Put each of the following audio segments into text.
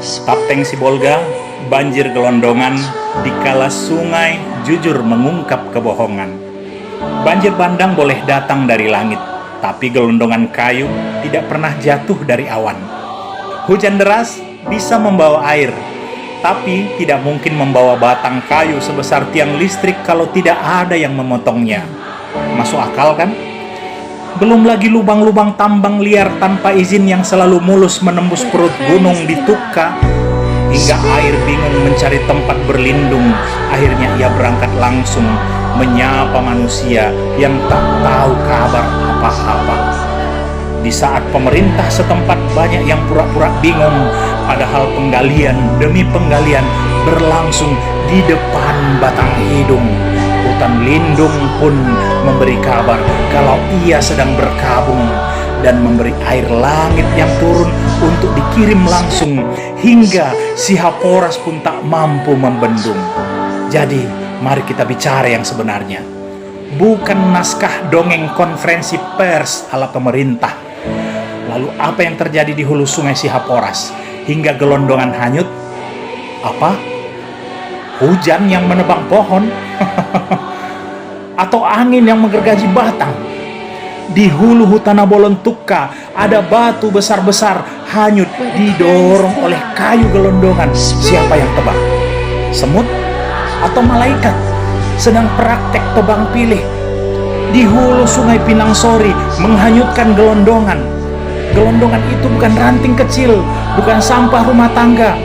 Kapten Sibolga, banjir gelondongan, dikala sungai jujur mengungkap kebohongan. Banjir bandang boleh datang dari langit, tapi gelondongan kayu tidak pernah jatuh dari awan. Hujan deras bisa membawa air, tapi tidak mungkin membawa batang kayu sebesar tiang listrik kalau tidak ada yang memotongnya. Masuk akal kan? Belum lagi lubang-lubang tambang liar tanpa izin yang selalu mulus menembus perut gunung di Tukka, hingga air bingung mencari tempat berlindung. Akhirnya ia berangkat langsung menyapa manusia yang tak tahu kabar apa-apa. Di saat pemerintah setempat banyak yang pura-pura bingung, padahal penggalian demi penggalian berlangsung di depan batang hidung. Hutan lindung pun memberi kabar kalau ia sedang berkabung dan memberi air langit yang turun untuk dikirim langsung, hingga si Haporas pun tak mampu membendung. Jadi, mari kita bicara yang sebenarnya. Bukan naskah dongeng konferensi pers ala pemerintah. Lalu apa yang terjadi di hulu sungai si Haporas hingga gelondongan hanyut? Apa? Hujan yang menebang pohon? Atau angin yang menggergaji batang? Di hulu Hutana Bolon Tukka ada batu besar-besar hanyut didorong oleh kayu gelondongan. Siapa yang tebang? Semut atau malaikat sedang praktek tebang pilih? Di hulu sungai Pinang Sori menghanyutkan gelondongan. Gelondongan itu bukan ranting kecil, bukan sampah rumah tangga.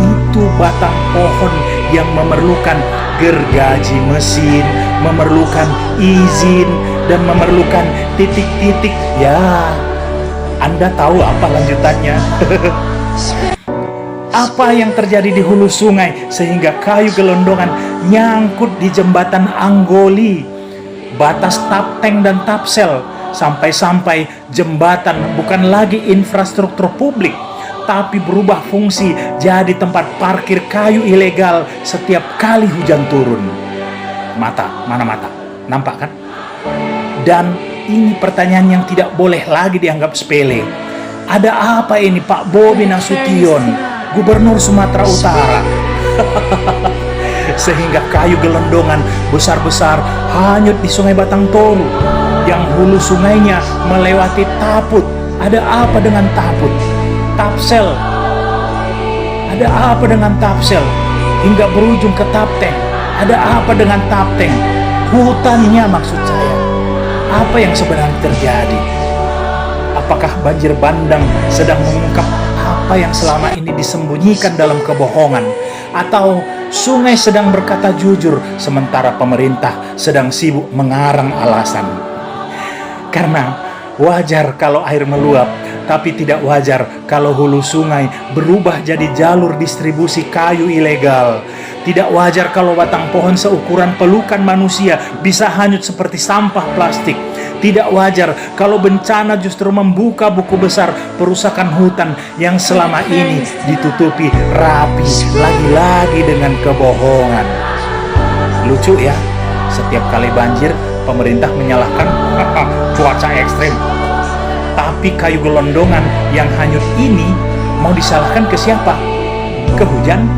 Itu batang pohon yang memerlukan gergaji mesin, memerlukan izin, dan memerlukan titik-titik. Ya, Anda tahu apa lanjutannya? Apa yang terjadi di hulu sungai sehingga kayu gelondongan nyangkut di jembatan Anggoli, batas Tapteng dan Tapsel, sampai-sampai jembatan bukan lagi infrastruktur publik, tapi berubah fungsi jadi tempat parkir kayu ilegal setiap kali hujan turun. Mana mata? Nampak kan? Dan ini pertanyaan yang tidak boleh lagi dianggap sepele. Ada apa ini Pak Bobi Nasution, Gubernur Sumatera Utara? Sehingga kayu gelondongan besar-besar hanyut di Sungai Batang Toru yang hulu sungainya melewati Taput. Ada apa dengan Taput? Tapsel. Ada apa dengan Tapsel? Hingga berujung ke Tapteng. Ada apa dengan Tapteng? Hutannya maksud saya. Apa yang sebenarnya terjadi? Apakah banjir bandang sedang mengungkap apa yang selama ini disembunyikan dalam kebohongan? Atau sungai sedang berkata jujur sementara pemerintah sedang sibuk mengarang alasan? Karena wajar kalau air meluap, tapi tidak wajar kalau hulu sungai berubah jadi jalur distribusi kayu ilegal. Tidak wajar kalau batang pohon seukuran pelukan manusia bisa hanyut seperti sampah plastik. Tidak wajar kalau bencana justru membuka buku besar perusakan hutan yang selama ini ditutupi rapi lagi-lagi dengan kebohongan. Lucu ya, setiap kali banjir pemerintah menyalahkan cuaca ekstrim. Tapi kayu gelondongan yang hanyut ini mau disalahkan ke siapa? Ke hujan?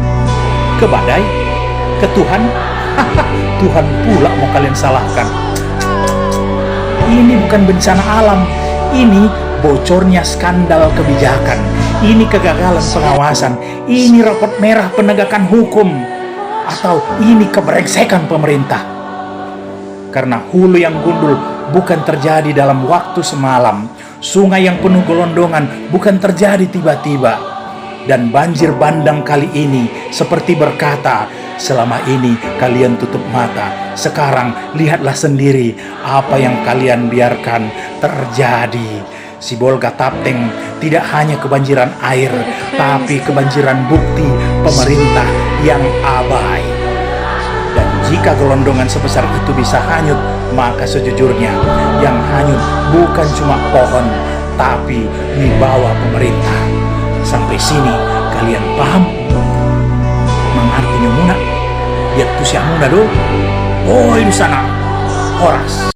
Ke badai? Ke Tuhan? Tuhan pula mau kalian salahkan. Ini bukan bencana alam. Ini bocornya skandal kebijakan. Ini kegagalan pengawasan. Ini rapot merah penegakan hukum. Atau ini kebrengsekan pemerintah. Karena hulu yang gundul bukan terjadi dalam waktu semalam. Sungai yang penuh gelondongan bukan terjadi tiba-tiba. Dan banjir bandang kali ini seperti berkata, selama ini kalian tutup mata. Sekarang lihatlah sendiri apa yang kalian biarkan terjadi. Sibolga Tapteng tidak hanya kebanjiran air, tapi kebanjiran bukti pemerintah yang abai. Dan jika gelondongan sebesar itu bisa hanyut, maka sejujurnya yang hanyut bukan cuma pohon, tapi wibawa pemerintah. Sampai sini kalian paham? Mengartinya muna, biar tuh si muna do. Oh di sana, Horas.